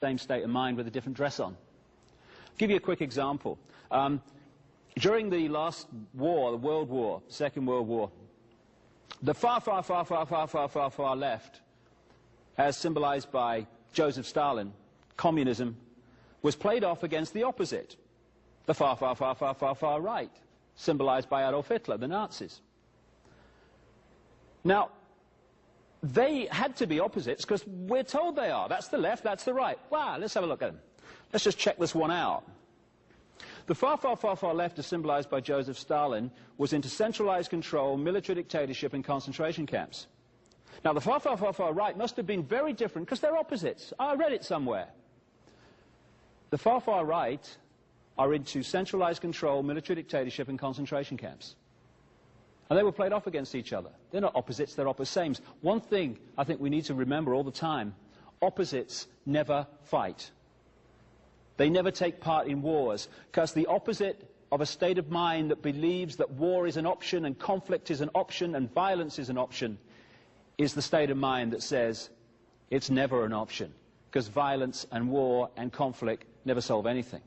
same state of mind with a different dress on. I'll give you a quick example. During the last war, the World War, Second World War, the far left, as symbolized by Joseph Stalin, communism, was played off against the opposite, the far right, symbolized by Adolf Hitler, the Nazis. Now, they had to be opposites because we're told they are. That's the left, that's the right. Wow, let's have a look at them. Let's just check this one out. The far left, as symbolized by Joseph Stalin, was into centralized control, military dictatorship, and concentration camps. Now, the far right must have been very different because they're opposites. I read it somewhere. The far right are into centralized control, military dictatorship, and concentration camps. And they were played off against each other. They're not opposites, they're opposames. One thing I think we need to remember all the time, opposites never fight. They never take part in wars, because the opposite of a state of mind that believes that war is an option and conflict is an option and violence is an option is the state of mind that says it's never an option, because violence and war and conflict never solve anything.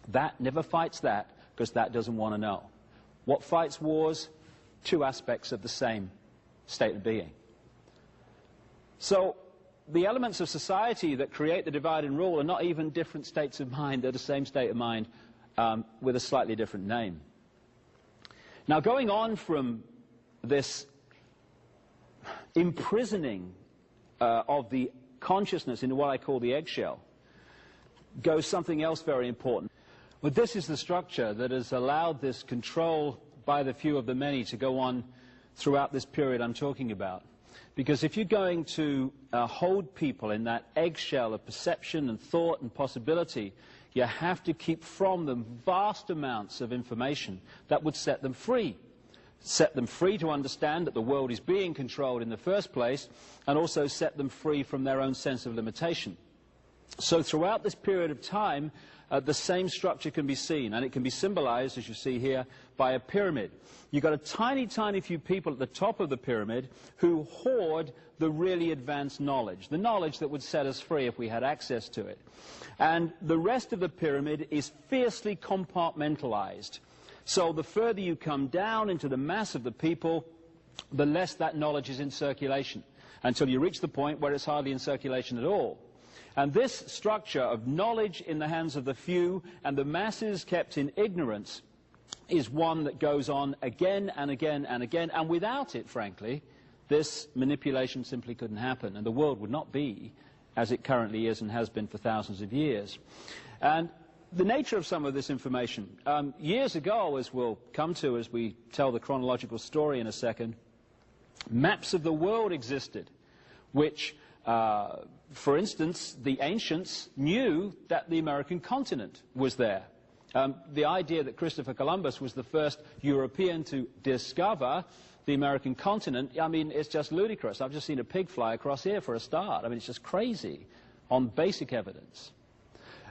That never fights that, because that doesn't want to know. What fights wars? Two aspects of the same state of being. So the elements of society that create the divide and rule are not even different states of mind. They're the same state of mind with a slightly different name. Now, going on from this imprisoning of the consciousness into what I call the eggshell goes something else very important. But this is the structure that has allowed this control by the few of the many to go on throughout this period I'm talking about. Because if you're going to hold people in that eggshell of perception and thought and possibility, you have to keep from them vast amounts of information that would set them free. Set them free to understand that the world is being controlled in the first place, and also set them free from their own sense of limitation. So throughout this period of time, the same structure can be seen, and it can be symbolized, as you see here, by a pyramid. You've got a tiny, tiny few people at the top of the pyramid who hoard the really advanced knowledge, the knowledge that would set us free if we had access to it. And the rest of the pyramid is fiercely compartmentalized. So the further you come down into the mass of the people, the less that knowledge is in circulation, until you reach the point where it's hardly in circulation at all. And this structure of knowledge in the hands of the few and the masses kept in ignorance is one that goes on again and again and again, and without it, frankly, this manipulation simply couldn't happen, and the world would not be as it currently is and has been for thousands of years. And the nature of some of this information, years ago, as we'll come to as we tell the chronological story in a second, maps of the world existed, which for instance, the ancients knew that the American continent was there. The idea that Christopher Columbus was the first European to discover the American continent, I mean, it's just ludicrous. I've just seen a pig fly across here for a start. I mean, it's just crazy on basic evidence.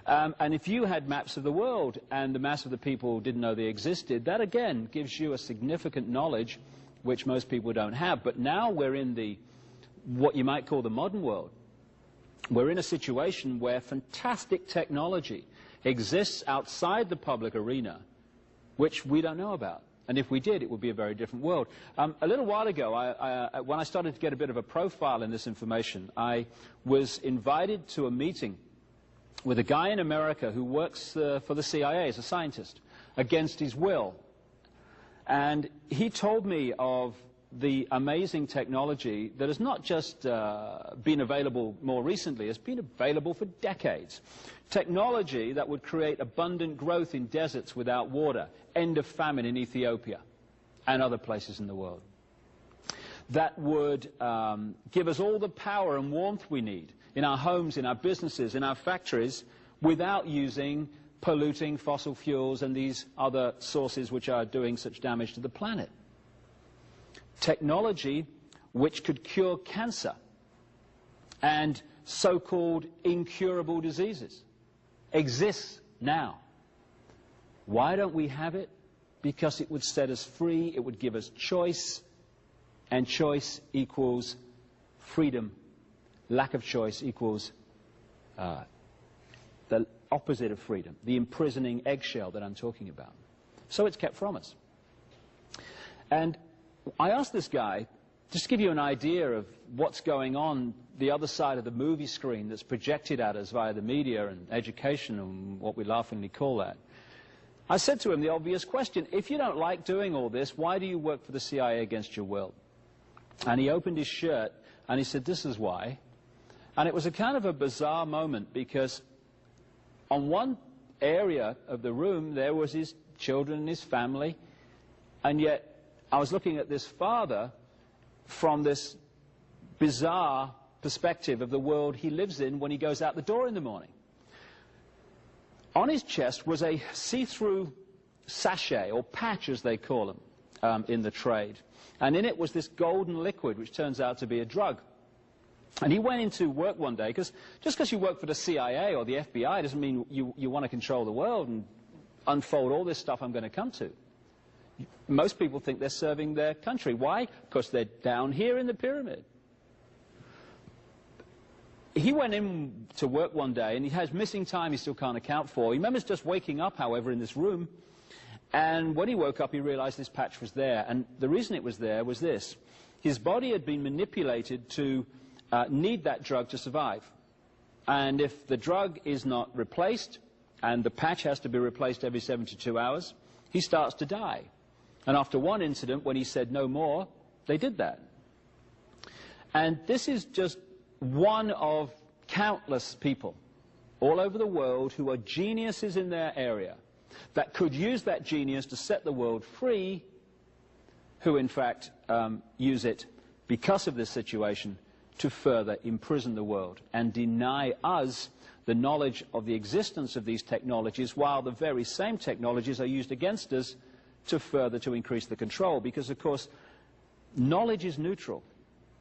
And if you had maps of the world and the mass of the people didn't know they existed, that again gives you a significant knowledge which most people don't have. But now we're in what you might call the modern world. We're in a situation where fantastic technology exists outside the public arena, which we don't know about. And if we did, it would be a very different world. A little while ago, when I started to get a bit of a profile in this information, I was invited to a meeting with a guy in America who works for the CIA as a scientist, against his will. And he told me of the amazing technology that has not just been available more recently, it's been available for decades. Technology that would create abundant growth in deserts without water, end of famine in Ethiopia and other places in the world. That would give us all the power and warmth we need in our homes, in our businesses, in our factories, without using polluting fossil fuels and these other sources which are doing such damage to the planet. Technology which could cure cancer and so-called incurable diseases exists now. Why don't we have it? Because it would set us free, it would give us choice, and choice equals freedom. Lack of choice equals the opposite of freedom, the imprisoning eggshell that I'm talking about. So it's kept from us. And I asked this guy, just to give you an idea of what's going on the other side of the movie screen that's projected at us via the media and education and what we laughingly call that. I said to him the obvious question, if you don't like doing all this, why do you work for the CIA against your will? And he opened his shirt and he said, this is why. And it was a kind of a bizarre moment, because on one area of the room there was his children and his family, and yet I was looking at this father from this bizarre perspective of the world he lives in when he goes out the door in the morning. On his chest was a see-through sachet, or patch as they call them in the trade, and in it was this golden liquid which turns out to be a drug. And he went into work one day, because just because you work for the CIA or the FBI doesn't mean you want to control the world and unfold all this stuff I'm going to come to. Most people think they're serving their country. Why? Because they're down here in the pyramid. He went in to work one day, and he has missing time he still can't account for. He remembers just waking up, however, in this room, and when he woke up he realized this patch was there. And the reason it was there was this: his body had been manipulated to need that drug to survive. And if the drug is not replaced, and the patch has to be replaced every 72 hours, he starts to die. And after one incident, when he said no more, they did that. And this is just one of countless people all over the world who are geniuses in their area, that could use that genius to set the world free, who in fact use it because of this situation to further imprison the world and deny us the knowledge of the existence of these technologies, while the very same technologies are used against us to increase the control. Because of course knowledge is neutral,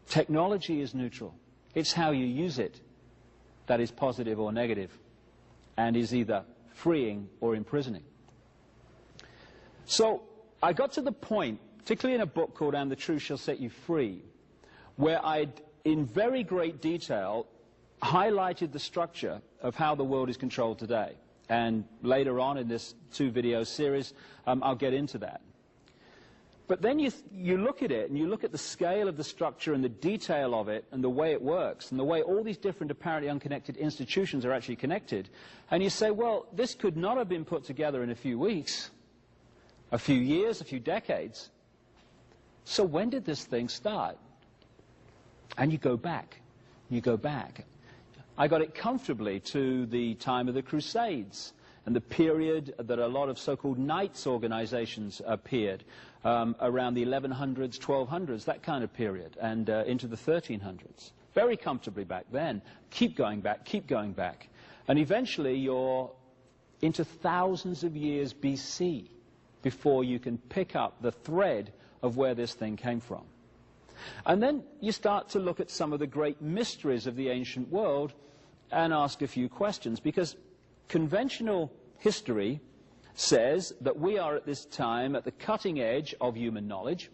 technology is neutral. It's how you use it that is positive or negative, and is either freeing or imprisoning. So I got to the point, particularly in a book called And the Truth Shall Set You Free, where I'd in very great detail highlighted the structure of how the world is controlled today. And later on in this 2-video series, I'll get into that. But then you look at it, and you look at the scale of the structure and the detail of it and the way it works and the way all these different apparently unconnected institutions are actually connected, and you say, well, this could not have been put together in a few weeks, a few years, a few decades. So when did this thing start? And you go back, you go back. I got it comfortably to the time of the Crusades and the period that a lot of so-called knights organizations appeared, around the 1100s, 1200s, that kind of period, and into the 1300s. Very comfortably back then. Keep going back. And eventually you're into thousands of years BC before you can pick up the thread of where this thing came from. And then you start to look at some of the great mysteries of the ancient world and ask a few questions, because conventional history says that we are at this time at the cutting edge of human knowledge.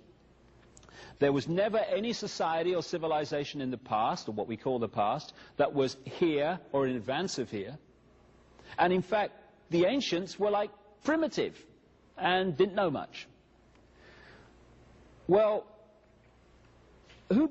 There was never any society or civilization in the past, or what we call the past, that was here or in advance of here. And in fact, the ancients were like primitive and didn't know much. Well, who